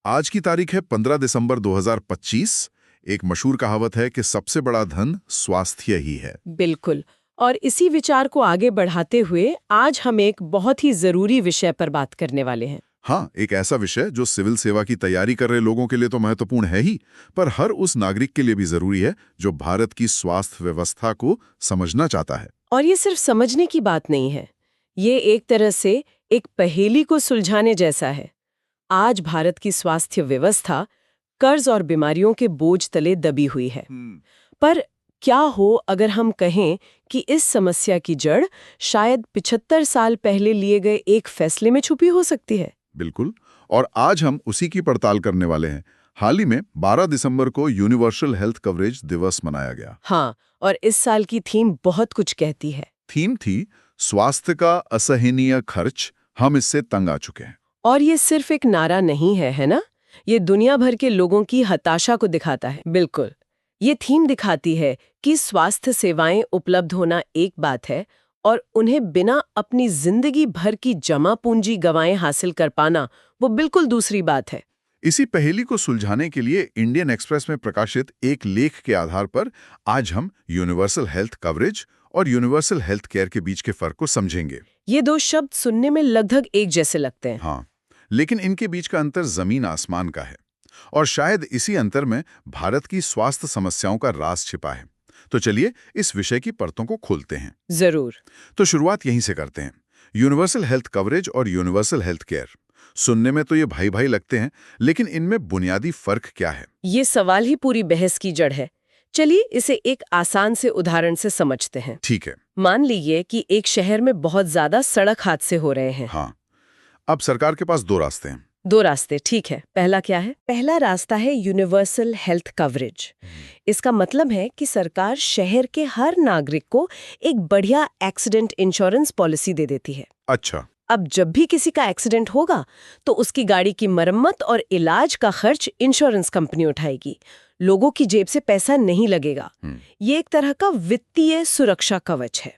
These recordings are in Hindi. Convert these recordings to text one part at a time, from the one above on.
आज की तारीख है 15 दिसंबर 2025। एक मशहूर कहावत है कि सबसे बड़ा धन स्वास्थ्य ही है। बिल्कुल। और इसी विचार को आगे बढ़ाते हुए आज हम एक बहुत ही जरूरी विषय पर बात करने वाले हैं। हाँ, एक ऐसा विषय जो सिविल सेवा की तैयारी कर रहे लोगों के लिए तो महत्वपूर्ण है ही, पर हर उस नागरिक के लिए भी जरूरी है जो भारत की स्वास्थ्य व्यवस्था को समझना चाहता है। और ये सिर्फ समझने की बात नहीं है, ये एक तरह से एक पहेली को सुलझाने जैसा है। आज भारत की स्वास्थ्य व्यवस्था कर्ज और बीमारियों के बोझ तले दबी हुई है। पर क्या हो अगर हम कहें कि इस समस्या की जड़ शायद 75 साल पहले लिए गए एक फैसले में छुपी हो सकती है। बिल्कुल, और आज हम उसी की पड़ताल करने वाले हैं। हाल ही में 12 दिसंबर को यूनिवर्सल हेल्थ कवरेज दिवस मनाया गया। हाँ, और इस साल की थीम बहुत कुछ कहती है। थीम थी स्वास्थ्य का असहनीय खर्च, हम इससे तंग आ चुके हैं। और ये सिर्फ एक नारा नहीं है, है ना? ये दुनिया भर के लोगों की हताशा को दिखाता है। बिल्कुल, ये थीम दिखाती है कि स्वास्थ्य सेवाएं उपलब्ध होना एक बात है और उन्हें बिना अपनी जिंदगी भर की जमा पूंजी गंवाए हासिल कर पाना वो बिल्कुल दूसरी बात है। इसी पहेली को सुलझाने के लिए इंडियन एक्सप्रेस में प्रकाशित एक लेख के आधार पर आज हम यूनिवर्सल हेल्थ कवरेज और यूनिवर्सल हेल्थ केयर के बीच के फर्क को समझेंगे। ये दो शब्द सुनने में लगभग एक जैसे लगते हैं। हाँ, लेकिन इनके बीच का अंतर जमीन आसमान का है, और शायद इसी अंतर में भारत की स्वास्थ्य समस्याओं का राज छिपा है। तो चलिए इस विषय की परतों को खोलते हैं। जरूर। तो शुरुआत यहीं से करते हैं। यूनिवर्सल हेल्थ कवरेज और यूनिवर्सल हेल्थ केयर, सुनने में तो ये भाई भाई लगते हैं, लेकिन इनमें बुनियादी फर्क क्या है? ये सवाल ही पूरी बहस की जड़ है। चलिए इसे एक आसान से उदाहरण से समझते हैं। ठीक है। मान लीजिए कि एक शहर में बहुत ज्यादा सड़क हादसे हो रहे हैं। हाँ, अब सरकार के पास दो रास्ते हैं। दो रास्ते, ठीक है। पहला क्या है? पहला रास्ता है यूनिवर्सल हेल्थ कवरेज। इसका मतलब है कि सरकार शहर के हर नागरिक को एक बढ़िया एक्सीडेंट इंश्योरेंस पॉलिसी दे देती है। अच्छा। अब जब भी किसी का एक्सीडेंट होगा तो उसकी गाड़ी की मरम्मत और इलाज का खर्च इंश्योरेंस कंपनी उठाएगी। लोगों की जेब से पैसा नहीं लगेगा। ये एक तरह का वित्तीय सुरक्षा कवच है।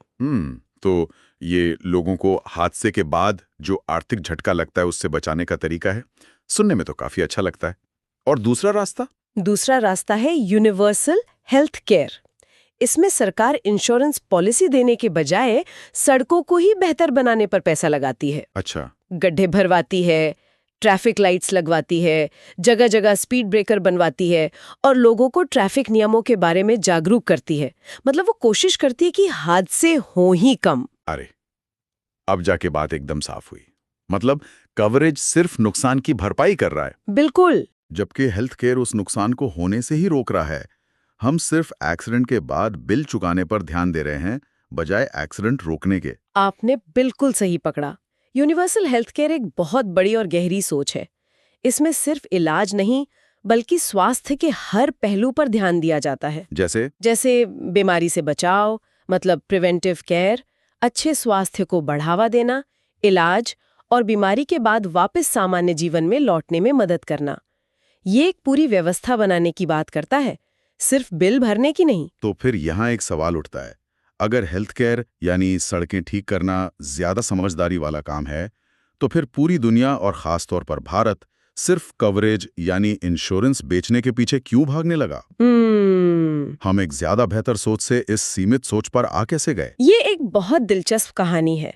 तो ये लोगों को हादसे के बाद जो आर्थिक झटका लगता है उससे बचाने का तरीका है। सुनने में तो काफी अच्छा लगता है। और दूसरा रास्ता? दूसरा रास्ता है यूनिवर्सल हेल्थ केयर। इसमें सरकार इंश्योरेंस पॉलिसी देने के बजाय सड़कों को ही बेहतर बनाने पर पैसा लगाती है। अच्छा। गड्ढे भरवाती है, ट्रैफिक लाइट्स लगवाती है, जगह जगह स्पीड ब्रेकर बनवाती है और लोगों को ट्रैफिक नियमों के बारे में जागरूक करती है। मतलब वो कोशिश करती है कि हादसे हो ही कम। अरे, अब जाके बात एकदम साफ हुई। मतलब कवरेज सिर्फ नुकसान की भरपाई कर रहा है। बिल्कुल। जबकि हेल्थ केयर उस नुकसान को होने से ही रोक रहा है। हम सिर्फ एक्सीडेंट के बाद बिल चुकाने पर ध्यान दे रहे हैं, बजाय एक्सीडेंट रोकने के। आपने बिल्कुल सही पकड़ा। यूनिवर्सल हेल्थ केयर एक बहुत बड़ी और गहरी सोच है। इसमें सिर्फ इलाज नहीं बल्कि स्वास्थ्य के हर पहलू पर ध्यान दिया जाता है। जैसे बीमारी से बचाव, मतलब प्रिवेंटिव केयर, अच्छे स्वास्थ्य को बढ़ावा देना, इलाज और बीमारी के बाद वापस सामान्य जीवन में लौटने में मदद करना। ये एक पूरी व्यवस्था बनाने की बात करता है, सिर्फ बिल भरने की नहीं। तो फिर यहाँ एक सवाल उठता है, अगर हेल्थ केयर यानी सड़कें ठीक करना ज्यादा समझदारी वाला काम है, तो फिर पूरी दुनिया और खास तौर पर भारत सिर्फ कवरेज यानी इंश्योरेंस बेचने के पीछे क्यों भागने लगा? हम एक ज्यादा बेहतर सोच से इस सीमित सोच पर आ कैसे गए? ये एक बहुत दिलचस्प कहानी है।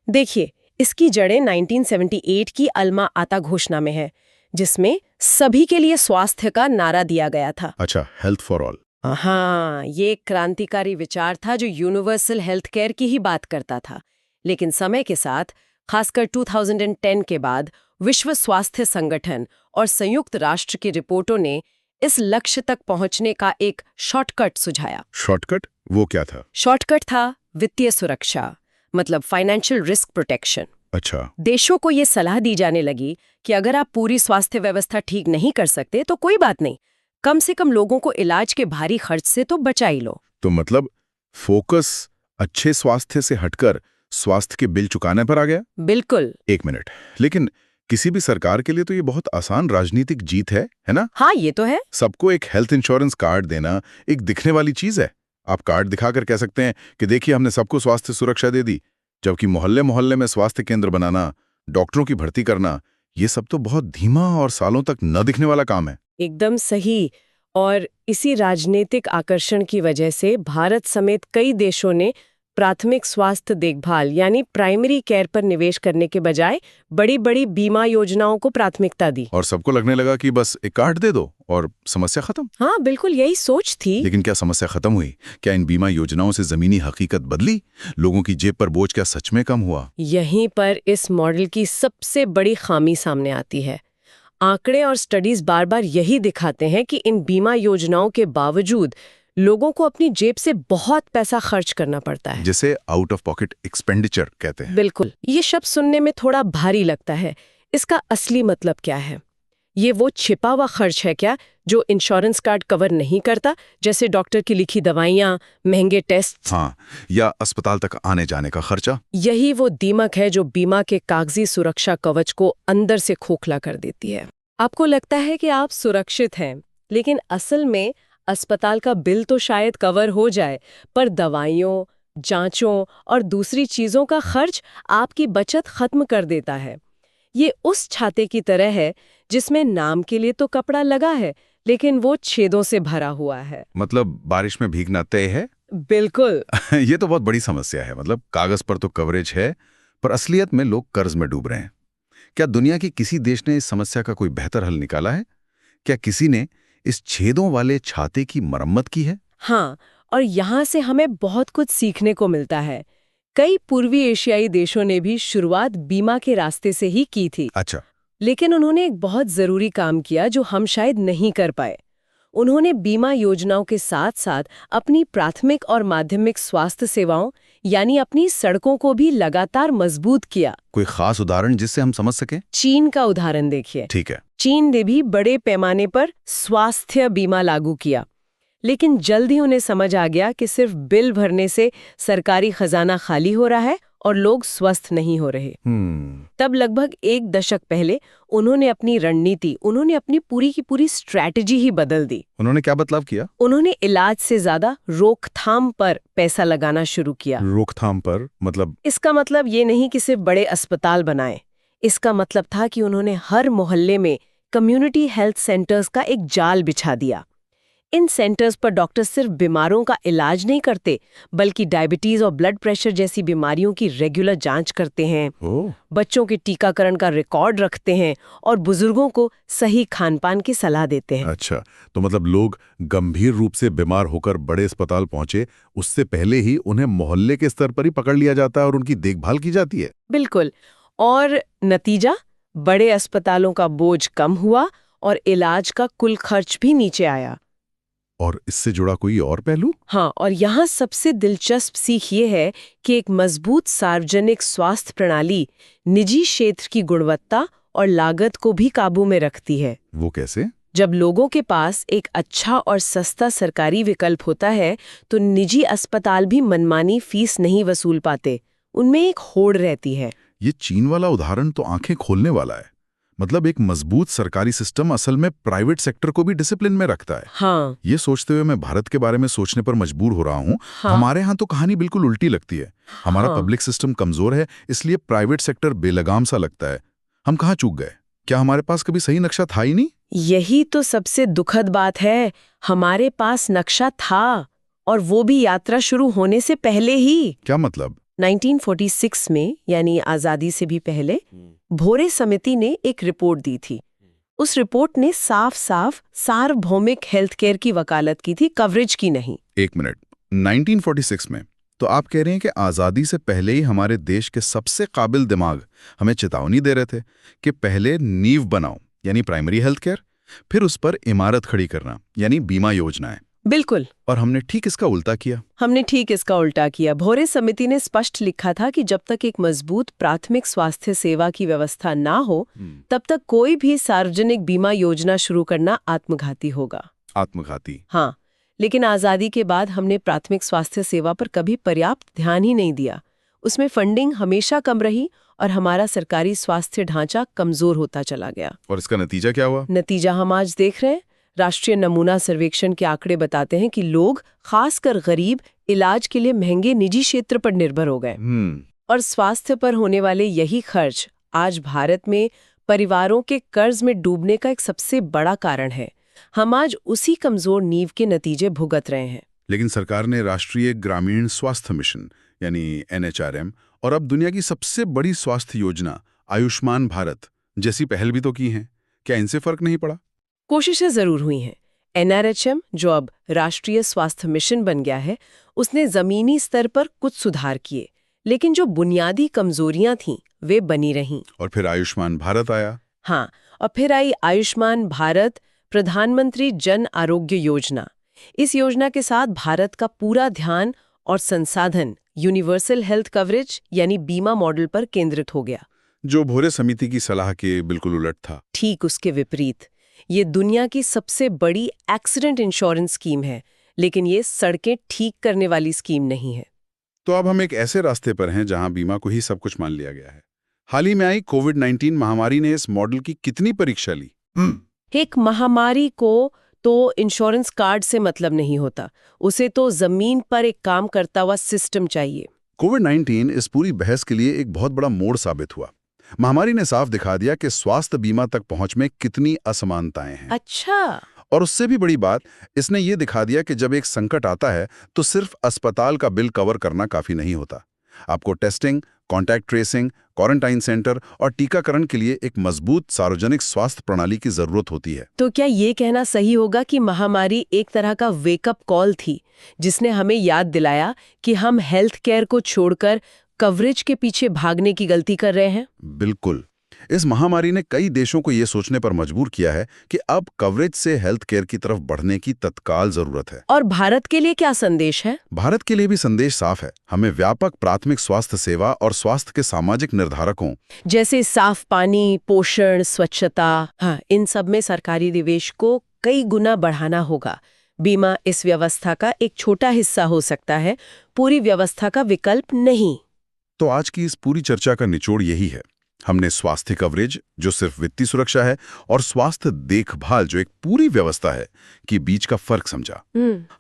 देखिए, इसकी जड़ें 1978 की अल्मा आता घोषणा में है, जिसमें सभी के लिए स्वास्थ्य का नारा दिया गया था। अच्छा, हेल्थ फॉर ऑल। हाँ, ये एक क्रांतिकारी विचार था जो यूनिवर्सल हेल्थ केयर की ही बात करता था। लेकिन समय के साथ, खासकर 2010 के बाद, विश्व स्वास्थ्य संगठन और संयुक्त राष्ट्र की रिपोर्टों ने इस लक्ष्य तक पहुंचने का एक शॉर्टकट सुझाया। शॉर्टकट? वो क्या था? शॉर्टकट था वित्तीय सुरक्षा, मतलब फाइनेंशियल रिस्क प्रोटेक्शन। अच्छा। देशों को ये सलाह दी जाने लगी कि अगर आप पूरी स्वास्थ्य व्यवस्था ठीक नहीं कर सकते तो कोई बात नहीं, कम से कम लोगों को इलाज के भारी खर्च से तो बचा ही लो। तो मतलब फोकस अच्छे स्वास्थ्य से हटकर स्वास्थ्य के बिल चुकाने पर आ गया? बिल्कुल। एक मिनट, लेकिन किसी भी सरकार के लिए तो ये बहुत आसान राजनीतिक जीत है ना? हाँ, ये तो है। सबको एक हेल्थ इंश्योरेंस कार्ड देना एक दिखने वाली चीज है। आप कार्ड दिखाकर कह सकते हैं कि देखिए हमने सबको स्वास्थ्य सुरक्षा दे दी, जबकि मोहल्ले मोहल्ले में स्वास्थ्य केंद्र बनाना, डॉक्टरों की भर्ती करना, ये सब तो बहुत धीमा और सालों तक न दिखने वाला काम है। एकदम सही। और इसी राजनीतिक आकर्षण की वजह से भारत समेत कई देशों ने प्राथमिक स्वास्थ्य देखभाल यानी प्राइमरी केयर पर निवेश करने के बजाय बड़ी बड़ी बीमा योजनाओं को प्राथमिकता दी। और सबको लगने लगा कि बस एक कार्ड दे दो और समस्या खत्म। हाँ, बिल्कुल यही सोच थी। लेकिन क्या समस्या खत्म हुई? क्या इन बीमा योजनाओं से जमीनी हकीकत बदली? लोगों की जेब पर बोझ क्या सच में कम हुआ? यहीं पर इस मॉडल की सबसे बड़ी खामी सामने आती है। आंकड़े और स्टडीज बार बार यही दिखाते हैं कि इन बीमा योजनाओं के बावजूद लोगों को अपनी जेब से बहुत पैसा खर्च करना पड़ता है, जिसे आउट ऑफ पॉकेट एक्सपेंडिचर कहते हैं। बिल्कुल। ये शब्द सुनने में थोड़ा भारी लगता है। इसका असली मतलब क्या है? ये वो छिपा हुआ खर्च है क्या जो इंश्योरेंस कार्ड कवर नहीं करता, जैसे डॉक्टर की लिखी दवाइयाँ, महंगे टेस्ट? हाँ, या अस्पताल तक आने जाने का खर्चा। यही वो दीमक है जो बीमा के कागजी सुरक्षा कवच को अंदर से खोखला कर देती है। आपको लगता है कि आप सुरक्षित हैं, लेकिन असल में अस्पताल का बिल तो शायद कवर हो जाए, पर दवाइयों, जांचों और दूसरी चीजों का खर्च आपकी बचत खत्म कर देता है। ये उस छाते की तरह है जिसमें नाम के लिए तो कपड़ा लगा है, लेकिन वो छेदों से भरा हुआ है। मतलब बारिश में भीगना तय है? बिल्कुल। ये तो बहुत बड़ी समस्या है। मतलब कागज पर तो कवरेज है, पर असलियत में लोग कर्ज में डूब रहे हैं। क्या दुनिया के किसी देश ने इस समस्या का कोई बेहतर हल निकाला है? क्या किसी ने इस छेदों वाले छाते की मरम्मत की है? हाँ, और यहाँ से हमें बहुत कुछ सीखने को मिलता है। कई पूर्वी एशियाई देशों ने भी शुरुआत बीमा के रास्ते से ही की थी। अच्छा। लेकिन उन्होंने एक बहुत जरूरी काम किया जो हम शायद नहीं कर पाए। उन्होंने बीमा योजनाओं के साथ साथ अपनी प्राथमिक और माध्यमिक स्वास्थ्य सेवाओं यानी अपनी सड़कों को भी लगातार मजबूत किया। कोई खास उदाहरण जिससे हम समझ सकें? चीन का उदाहरण देखिए। ठीक है। चीन ने भी बड़े पैमाने पर स्वास्थ्य बीमा लागू किया, लेकिन जल्द ही उन्हें समझ आ गया कि सिर्फ बिल भरने से सरकारी खजाना खाली हो रहा है और लोग स्वस्थ नहीं हो रहे। तब लगभग 1 दशक पहले उन्होंने अपनी रणनीति, उन्होंने अपनी पूरी की पूरी स्ट्रैटेजी ही बदल दी। उन्होंने क्या बदलाव किया? उन्होंने इलाज से ज्यादा रोकथाम पर पैसा लगाना शुरू किया। रोकथाम पर मतलब? इसका मतलब ये नहीं कि सिर्फ बड़े अस्पताल बनाए। इसका मतलब था कि उन्होंने हर मोहल्ले में कम्युनिटी हेल्थ सेंटर्स का एक जाल बिछा दिया। इन सेंटर्स पर डॉक्टर सिर्फ बीमारों का इलाज नहीं करते, बल्कि डायबिटीज और ब्लड प्रेशर जैसी बीमारियों की रेगुलर जांच करते हैं, बच्चों के टीकाकरण का रिकॉर्ड रखते हैं और बुजुर्गों को सही खानपान की सलाह देते हैं। अच्छा, तो मतलब लोग गंभीर रूप से बीमार होकर बड़े अस्पताल पहुंचे, उससे पहले ही उन्हें मोहल्ले के स्तर पर ही पकड़ लिया जाता है और उनकी देखभाल की जाती है। बिल्कुल। और नतीजा, बड़े अस्पतालों का बोझ कम हुआ और इलाज का कुल खर्च भी नीचे आया। और इससे जुड़ा कोई और पहलू? हाँ, और यहाँ सबसे दिलचस्प सीख ये है कि एक मजबूत सार्वजनिक स्वास्थ्य प्रणाली निजी क्षेत्र की गुणवत्ता और लागत को भी काबू में रखती है। वो कैसे? जब लोगों के पास एक अच्छा और सस्ता सरकारी विकल्प होता है, तो निजी अस्पताल भी मनमानी फीस नहीं वसूल पाते। उनमें एक होड़ रहती है। ये चीन वाला उदाहरण तो आंखें खोलने वाला है। मतलब एक मजबूत सरकारी सिस्टम असल में प्राइवेट सेक्टर को भी डिसिप्लिन में रखता है। हाँ। ये सोचते हुए मैं भारत के बारे में सोचने पर मजबूर हो रहा हूँ। हाँ। हमारे यहाँ तो कहानी बिल्कुल उल्टी लगती है। हमारा पब्लिक सिस्टम कमजोर है, इसलिए प्राइवेट सेक्टर बेलगाम सा लगता है। हम कहाँ चूक गए? क्या हमारे पास कभी सही नक्शा था ही नहीं? यही तो सबसे दुखद बात है। हमारे पास नक्शा था, और वो भी यात्रा शुरू होने से पहले ही। क्या मतलब? 1946 में, यानी आजादी से भी पहले, भोरे समिति ने एक रिपोर्ट दी थी। उस रिपोर्ट ने साफ साफ सार्वभौमिक हेल्थ केयर की वकालत की थी, कवरेज की नहीं। एक मिनट, 1946 में? तो आप कह रहे हैं कि आज़ादी से पहले ही हमारे देश के सबसे काबिल दिमाग हमें चेतावनी दे रहे थे कि पहले नींव बनाओ, यानी प्राइमरी हेल्थ केयर, फिर उस पर इमारत खड़ी करना, यानी बीमा योजनाएं। बिल्कुल। और हमने ठीक इसका उल्टा किया। भोरे समिति ने स्पष्ट लिखा था कि जब तक एक मजबूत प्राथमिक स्वास्थ्य सेवा की व्यवस्था ना हो, तब तक कोई भी सार्वजनिक बीमा योजना शुरू करना आत्मघाती होगा। आत्मघाती? हाँ, लेकिन आजादी के बाद हमने प्राथमिक स्वास्थ्य सेवा पर कभी पर्याप्त ध्यान ही नहीं दिया। उसमें फंडिंग हमेशा कम रही और हमारा सरकारी स्वास्थ्य ढांचा कमजोर होता चला गया। और इसका नतीजा क्या हुआ? नतीजा हम आज देख रहे हैं। राष्ट्रीय नमूना सर्वेक्षण के आंकड़े बताते हैं कि लोग, खासकर गरीब, इलाज के लिए महंगे निजी क्षेत्र पर निर्भर हो गए। और स्वास्थ्य पर होने वाले यही खर्च आज भारत में परिवारों के कर्ज में डूबने का एक सबसे बड़ा कारण है। हम आज उसी कमजोर नींव के नतीजे भुगत रहे हैं। लेकिन सरकार ने राष्ट्रीय ग्रामीण स्वास्थ्य मिशन यानी NHRM और अब दुनिया की सबसे बड़ी स्वास्थ्य योजना आयुष्मान भारत जैसी पहल भी तो की हैं। क्या इनसे फर्क नहीं पड़ा? कोशिशें जरूर हुई हैं। NRHM, जो अब राष्ट्रीय स्वास्थ्य मिशन बन गया है, उसने जमीनी स्तर पर कुछ सुधार किए, लेकिन जो बुनियादी कमजोरियां थीं वे बनी रहीं। और फिर आयुष्मान भारत आया। हाँ, और फिर आई आयुष्मान भारत, प्रधानमंत्री जन आरोग्य योजना। इस योजना के साथ भारत का पूरा ध्यान और संसाधन यूनिवर्सल हेल्थ कवरेज यानी बीमा मॉडल पर केंद्रित हो गया, जो भोरे समिति की सलाह के बिल्कुल उलट था। ठीक उसके विपरीत। ये दुनिया की सबसे बड़ी एक्सीडेंट इंश्योरेंस स्कीम है, लेकिन ये सड़कें ठीक करने वाली स्कीम नहीं है। तो अब हम एक ऐसे रास्ते पर हैं जहां बीमा को ही सब कुछ मान लिया गया है। हाल ही में आई कोविड-19 महामारी ने इस मॉडल की कितनी परीक्षा ली? एक महामारी को तो इंश्योरेंस कार्ड से मतलब नहीं होता, उसे तो जमीन पर एक काम करता हुआ सिस्टम चाहिए। कोविड-19 इस पूरी बहस के लिए एक बहुत बड़ा मोड़ साबित हुआ। महामारी ने साफ दिखा दिया कि स्वास्थ्य बीमा तक पहुंच में कितनी असमानताएं हैं। अच्छा। और उससे भी बड़ी बात, इसने ये दिखा दिया कि जब एक संकट आता है तो सिर्फ अस्पताल का बिल कवर करना काफी नहीं होता। आपको testing, contact tracing, quarantine centre और टीकाकरण के लिए एक मजबूत सार्वजनिक स्वास्थ्य प्रणाली की जरूरत होती है। तो क्या ये कहना सही होगा कि महामारी एक तरह का वेकअप कॉल थी, जिसने हमें याद दिलाया कि हम हेल्थ केयर को छोड़कर कवरेज के पीछे भागने की गलती कर रहे हैं? बिल्कुल। इस महामारी ने कई देशों को ये सोचने पर मजबूर किया है कि अब कवरेज से हेल्थ केयर की तरफ बढ़ने की तत्काल जरूरत है। और भारत के लिए क्या संदेश है? भारत के लिए भी संदेश साफ है। हमें व्यापक प्राथमिक स्वास्थ्य सेवा और स्वास्थ्य के सामाजिक निर्धारकों जैसे साफ पानी, पोषण, स्वच्छता, हाँ, इन सब में सरकारी निवेश को कई गुना बढ़ाना होगा। बीमा इस व्यवस्था का एक छोटा हिस्सा हो सकता है, पूरी व्यवस्था का विकल्प नहीं। तो आज की इस पूरी चर्चा का निचोड़ यही है। हमने स्वास्थ्य कवरेज, जो सिर्फ वित्तीय सुरक्षा है, और स्वास्थ्य देखभाल, जो एक पूरी व्यवस्था है, के बीच का फर्क समझा।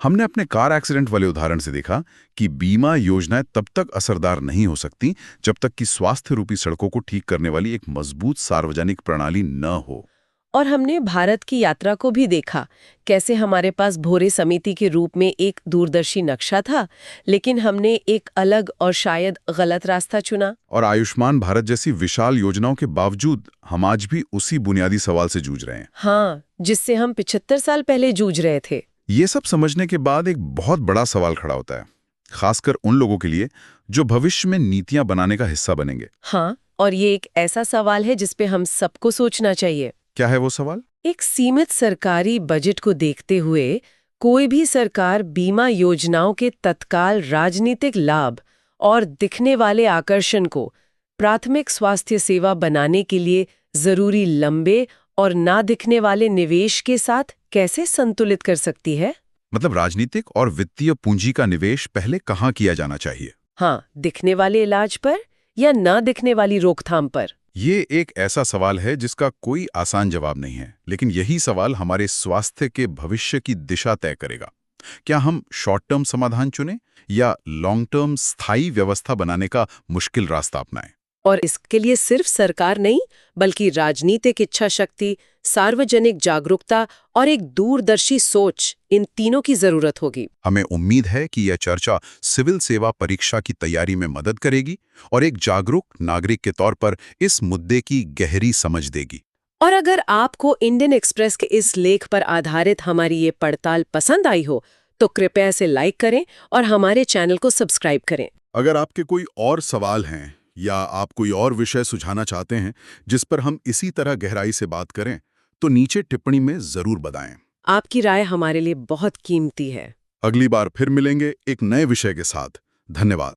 हमने अपने कार एक्सीडेंट वाले उदाहरण से देखा कि बीमा योजनाएं तब तक असरदार नहीं हो सकती जब तक कि स्वास्थ्य रूपी सड़कों को ठीक करने वाली एक मजबूत सार्वजनिक प्रणाली न हो। और हमने भारत की यात्रा को भी देखा, कैसे हमारे पास भोरे समिति के रूप में एक दूरदर्शी नक्शा था, लेकिन हमने एक अलग और शायद गलत रास्ता चुना। और आयुष्मान भारत जैसी विशाल योजनाओं के बावजूद हम आज भी उसी बुनियादी सवाल से जूझ रहे हैं। हाँ, जिससे हम 75 साल पहले जूझ रहे थे। ये सब समझने के बाद एक बहुत बड़ा सवाल खड़ा होता है, खासकर उन लोगों के लिए जो भविष्य में नीतियां बनाने का हिस्सा बनेंगे। हाँ, और ये एक ऐसा सवाल है जिस पे हम सबको सोचना चाहिए। क्या है वो सवाल? एक सीमित सरकारी बजट को देखते हुए कोई भी सरकार बीमा योजनाओं के तत्काल राजनीतिक लाभ और दिखने वाले आकर्षण को प्राथमिक स्वास्थ्य सेवा बनाने के लिए जरूरी लंबे और ना दिखने वाले निवेश के साथ कैसे संतुलित कर सकती है? मतलब राजनीतिक और वित्तीय पूंजी का निवेश पहले कहाँ किया जाना चाहिए? हाँ, दिखने वाले इलाज पर या ना दिखने वाली रोकथाम पर? ये एक ऐसा सवाल है जिसका कोई आसान जवाब नहीं है, लेकिन यही सवाल हमारे स्वास्थ्य के भविष्य की दिशा तय करेगा। क्या हम शॉर्ट टर्म समाधान चुनें या लॉन्ग टर्म स्थायी व्यवस्था बनाने का मुश्किल रास्ता अपनाएं? और इसके लिए सिर्फ सरकार नहीं, बल्कि राजनीतिक इच्छा शक्ति, सार्वजनिक जागरूकता और एक दूरदर्शी सोच, इन तीनों की जरूरत होगी। हमें उम्मीद है कि यह चर्चा सिविल सेवा परीक्षा की तैयारी में मदद करेगी और एक जागरूक नागरिक के तौर पर इस मुद्दे की गहरी समझ देगी। और अगर आपको इंडियन एक्सप्रेस के इस लेख पर आधारित हमारी ये पड़ताल पसंद आई हो, तो कृपया इसे लाइक करें और हमारे चैनल को सब्सक्राइब करें। अगर आपके कोई और सवाल हैं या आप कोई और विषय सुझाना चाहते हैं जिस पर हम इसी तरह गहराई से बात करें, तो नीचे टिप्पणी में जरूर बताएं। आपकी राय हमारे लिए बहुत कीमती है। अगली बार फिर मिलेंगे एक नए विषय के साथ। धन्यवाद।